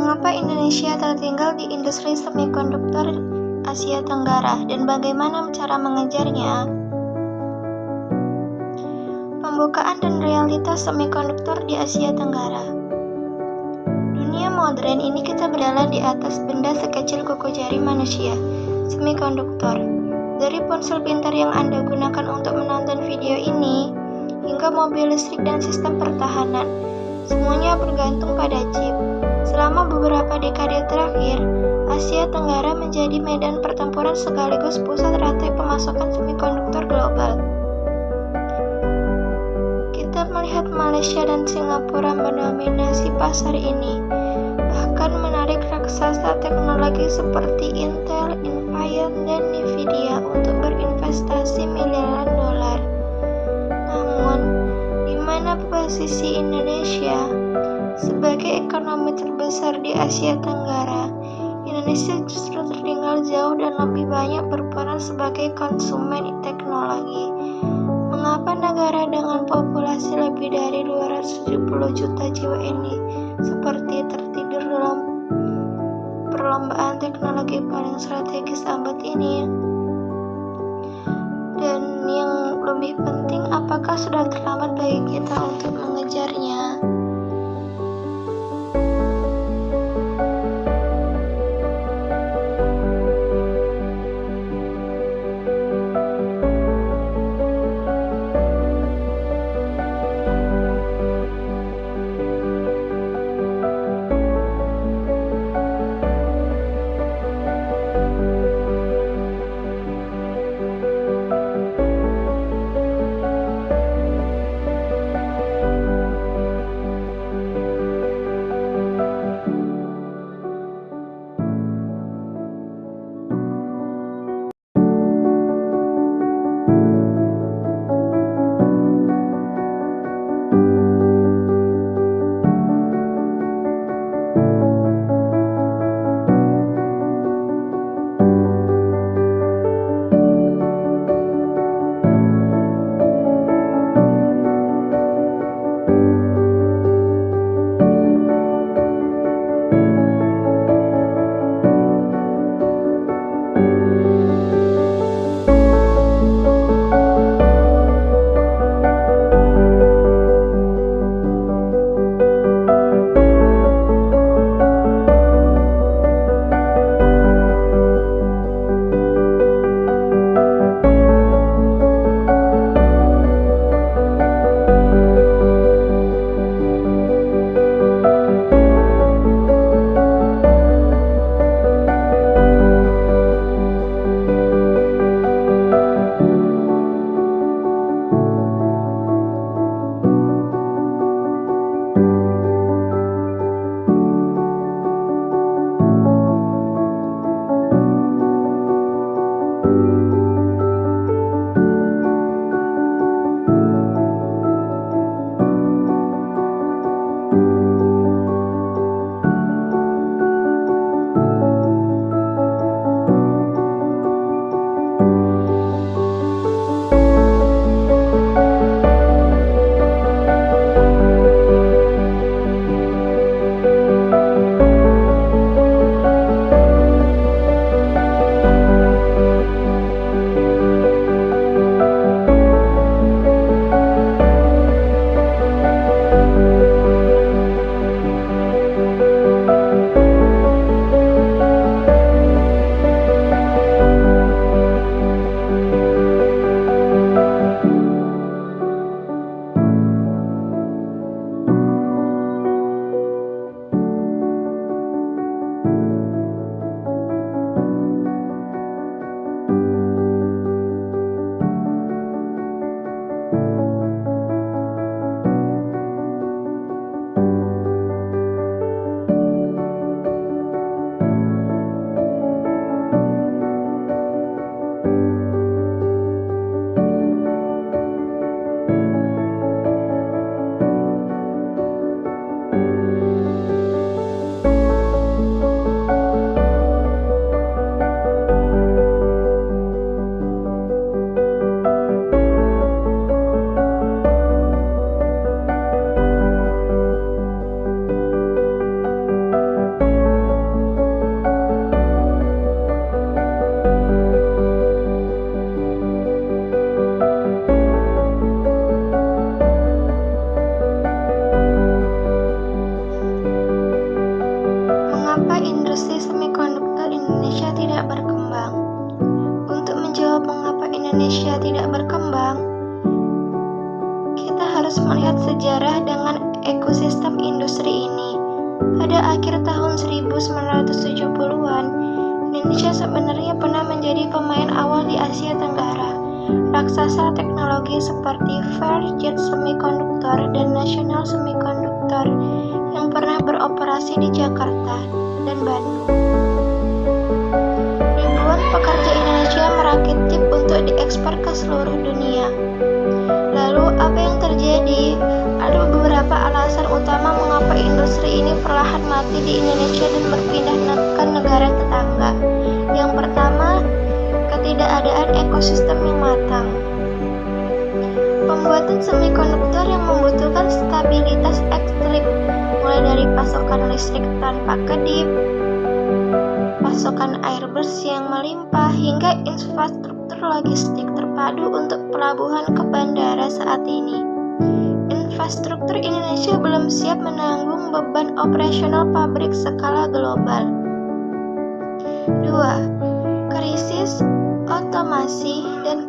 Mengapa Indonesia tertinggal di industri semikonduktor Asia Tenggara dan bagaimana cara mengejarnya? Pembukaan dan realitas semikonduktor di Asia Tenggara. Dunia modern ini kita berjalan di atas benda sekecil kuku jari manusia, semikonduktor. Dari ponsel pintar yang Anda gunakan untuk menonton video ini, hingga mobil listrik dan sistem pertahanan, semuanya bergantung pada chip. Selama beberapa dekade terakhir, Asia Tenggara menjadi medan pertempuran sekaligus pusat rantai pemasakan semikonduktor global. Kita melihat Malaysia dan Singapura mendominasi pasar ini, bahkan menarik raksasa teknologi seperti Intel, Infineon, dan Nvidia untuk berinvestasi miliaran dolar. Namun, di mana posisi Indonesia? Sebagai ekonomi terbesar di Asia Tenggara, Indonesia justru tertinggal jauh dan lebih banyak berperan sebagai konsumen teknologi. Mengapa negara dengan populasi lebih dari 270 juta jiwa ini seperti tertidur dalam perlombaan teknologi paling strategis abad ini? Dan yang lebih penting, apakah sudah terlambat bagi kita untuk mengejarnya? pemain awal di Asia Tenggara. Raksasa teknologi seperti Fairchild Semiconductor dan National Semiconductor yang pernah beroperasi di Jakarta dan Bandung. Ribuan pekerja Indonesia merakit chip untuk diekspor ke seluruh dunia. Lalu apa yang terjadi? Ada beberapa alasan utama mengapa industri ini perlahan mati di Indonesia dan berpindah ke negara tetangga. Yang pertama, ketidakadaan ekosistem yang matang. Pembuatan semikonduktor yang membutuhkan stabilitas ekstrim, mulai dari pasokan listrik tanpa kedip, pasokan air bersih yang melimpah, hingga infrastruktur logistik terpadu untuk pelabuhan ke bandara saat ini. Infrastruktur Indonesia belum siap menanggung beban operasional pabrik skala global. 2. Krisis otomasi dan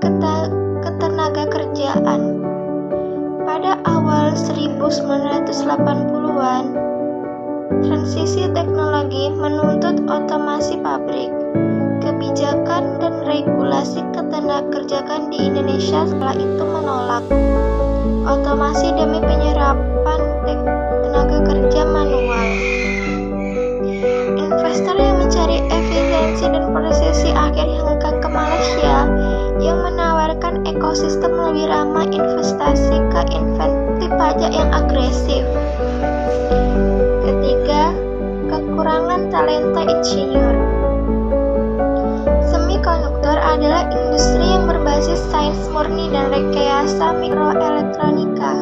ketenaga kerjaan. Pada awal 1980-an, transisi teknologi menuntut otomasi pabrik. Kebijakan dan regulasi ketenagakerjaan di Indonesia setelah itu menolak otomasi demi penyerapan tenaga kerja manual. Investor yang mencari efisiensi dan presisi akhirnya hengkang ke Malaysia yang menawarkan ekosistem lebih ramah investasi ke insentif pajak yang agresif. Ketiga, kekurangan talenta insinyur. Semikonduktor adalah industri yang berbasis sains murni dan rekayasa mikroelektronika.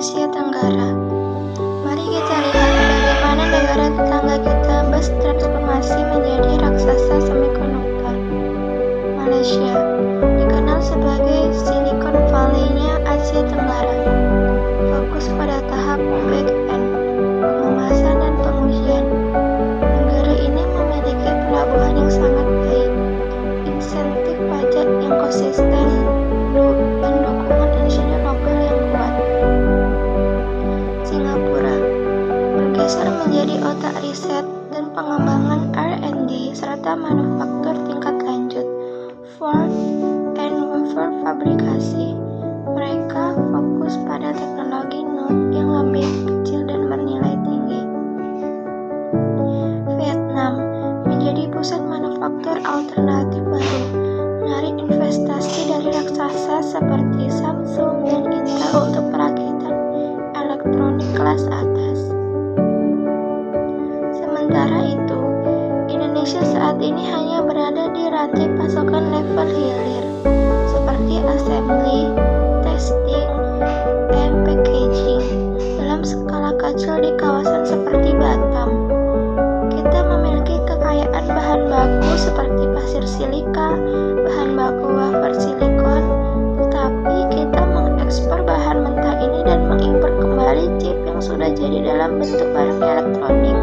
Asia Tenggara. Mari kita lihat bagaimana negara tetangga kita bertransformasi menjadi raksasa semikonduktor. Malaysia dikenal sebagai Silicon Valley-nya Asia Tenggara. Fokus pada tahap back-end, pengemasan dan pengujian. Negara ini memiliki pelabuhan yang sangat baik, insentif pajak yang konsisten, dan dukungan insinyur lokal yang kuat. Singapura pengembangan R&D, serta manufaktur tingkat lanjut, Ford and wafer fabrikasi. Mereka fokus pada teknologi node yang lebih kecil dan bernilai tinggi. Vietnam menjadi pusat manufaktur alternatif baru, menarik investasi dari raksasa seperti Samsung dan Intel untuk perakitan elektronik kelas atas. Sementara itu, Indonesia saat ini hanya berada di rantai pasokan level hilir, seperti assembly, testing, and packaging dalam skala kecil di kawasan seperti Batam. Kita memiliki kekayaan bahan baku seperti pasir silika, bahan baku wafer silikon, tetapi kita mengekspor bahan mentah ini dan mengimpor kembali chip yang sudah jadi dalam bentuk barang elektronik.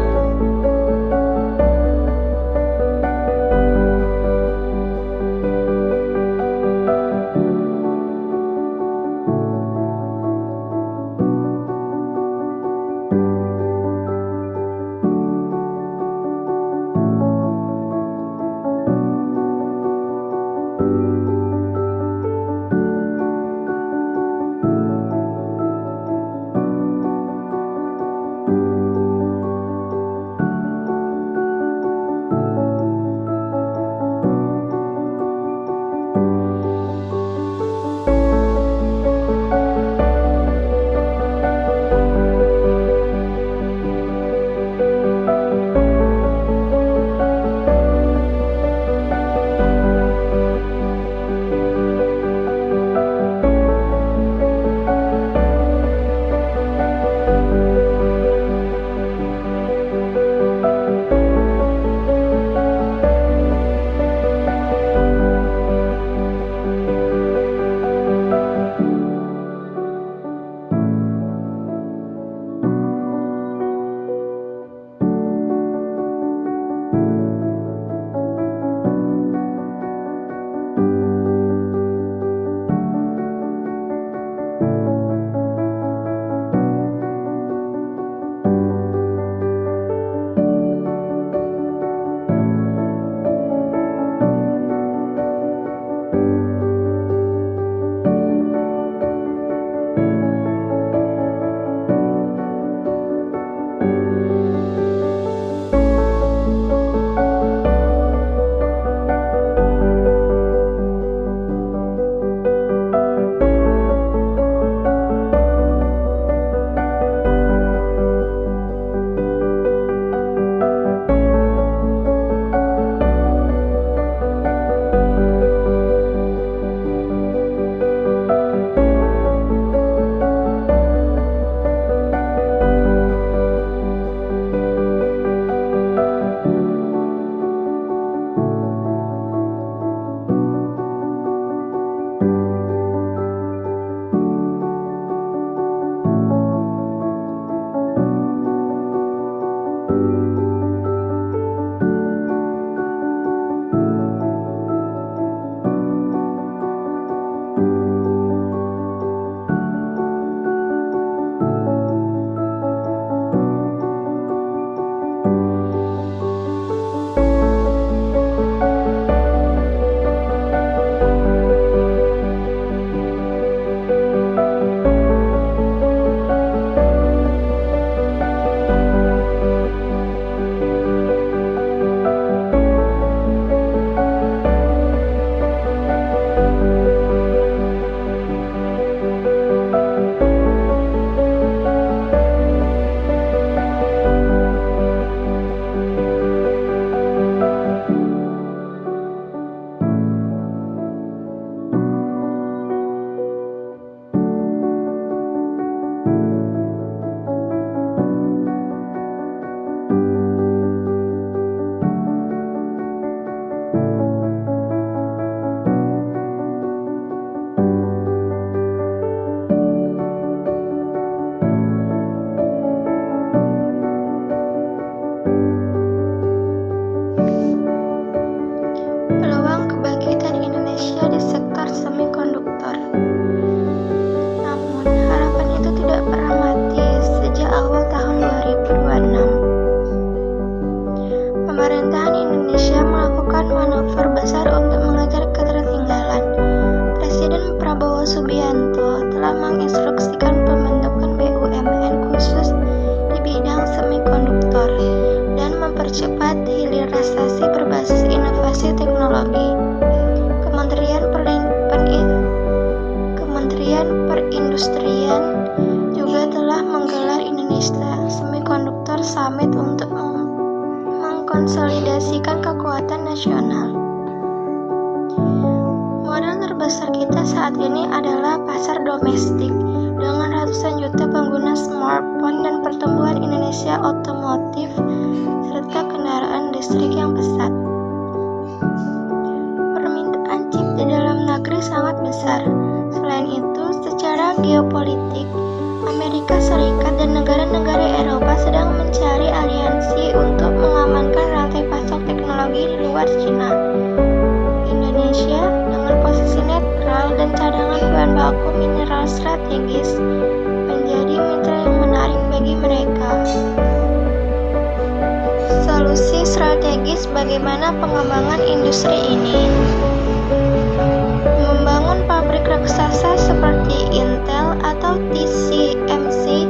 Prabowo Subianto telah menginstruksikan pembentukan BUMN khusus di bidang semikonduktor dan mempercepat hilirisasi berbasis inovasi teknologi. Kementerian Perindustrian juga telah menggelar Indonesia Semiconductor Summit untuk mengkonsolidasikan kekuatan nasional. Modal terbesar kita saat ini adalah pasar domestik dengan ratusan juta pengguna smartphone dan pertumbuhan Indonesia otomotif serta kendaraan listrik yang pesat. Permintaan chip di dalam negeri sangat besar. Selain itu, secara geopolitik, Amerika Serikat dan negara-negara Eropa sedang mencari aliansi untuk mengamankan rantai pasok teknologi di luar Cina. Indonesia dengan posisi netral dan cadangan bahan baku mineral strategis menjadi mitra yang menarik bagi mereka. Solusi strategis bagaimana pengembangan industri ini? Membangun pabrik raksasa seperti Intel atau TSMC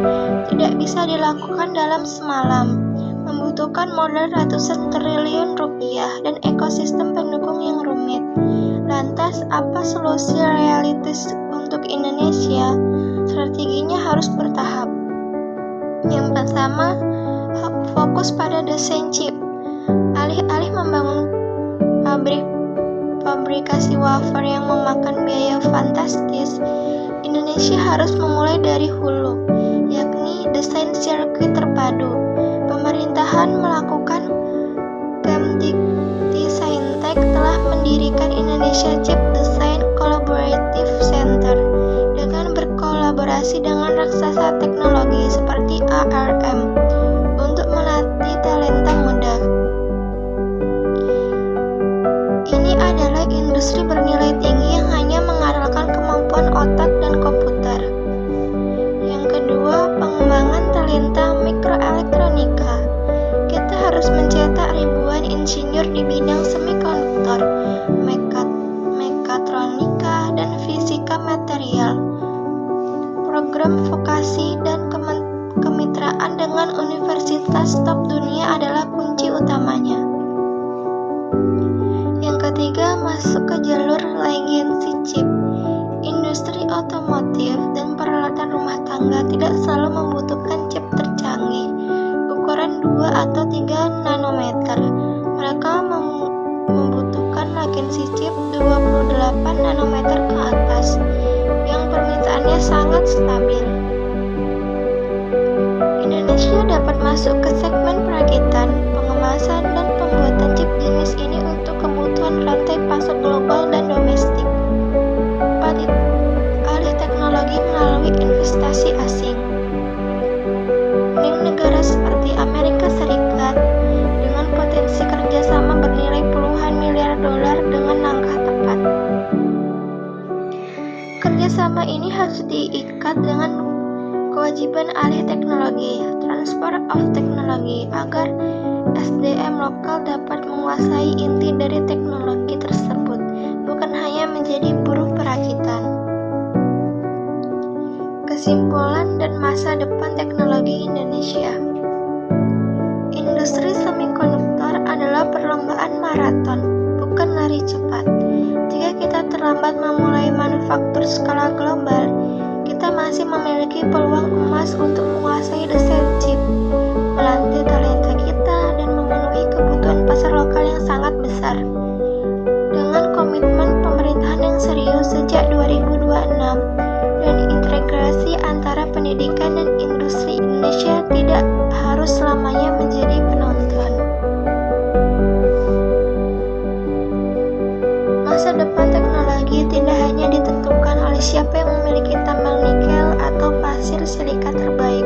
tidak bisa dilakukan dalam semalam. Membutuhkan modal ratusan triliun rupiah dan ekosistem pendukung yang rumit. Lantas, apa solusi realistis untuk Indonesia? Strateginya harus bertahap. Yang pertama, fokus pada desain chip. Alih-alih membangun fabrikasi wafer yang memakan biaya fantastis, Indonesia harus memulai dari hulu, yakni desain sirkuit terpadu. Pemerintahan melakukan Kemdikti-Saintek telah mendirikan Indonesia Chip Design Collaborative Center dengan berkolaborasi dengan raksasa teknologi seperti ARM untuk melatih talenta muda. Ini adalah industri bernilai tinggi yang hanya mengandalkan kemampuan otak dan komputer. Yang kedua, pengembangan talenta mikroelektronika. Kita harus mencetak ribuan insinyur di bidang semikonduktor, mekatronika, dan fisika material. Program vokasi dan kemitraan dengan universitas top dunia adalah kunci utamanya. Yang ketiga, masuk ke jalur legacy chip. Industri otomotif dan peralatan rumah tangga tidak selalu membutuhkan chip tercanggih ukuran 2 atau 3 nanometer. Mereka membutuhkan legacy chip 28 nanometer ke atas yang permintaannya sangat stabil. Indonesia dapat masuk ke segmen perakitan, pengemasan, dan pembuatan chip jenis ini untuk kebutuhan rantai pasok global dan domestik. Alih teknologi melalui investasi asing. Negara seperti Amerika Serikat dengan potensi kerjasama bernilai puluhan miliar dolar dengan langkah tepat. Kerjasama ini harus diikat dengan kewajiban alih teknologi, transfer of technology, agar SDM lokal dapat menguasai inti dari teknologi tersebut, bukan hanya menjadi buruh perakitan. Kesimpulan dan masa depan teknologi Indonesia. Industri semikonduktor adalah perlombaan maraton, bukan lari cepat. Jika kita terlambat memulai manufaktur skala global, kita masih memiliki peluang emas untuk menguasai desain chip, melatih talenta kita, dan memenuhi kebutuhan pasar lokal yang sangat besar. Dengan komitmen pemerintahan yang serius sejak 2026 dan integrasi antara pendidikan dan industri, Indonesia tidak harus selamanya menjadi penonton. Masa depan teknologi tidak hanya ditentukan oleh siapa yang memiliki tambang nikel atau pasir silika terbaik,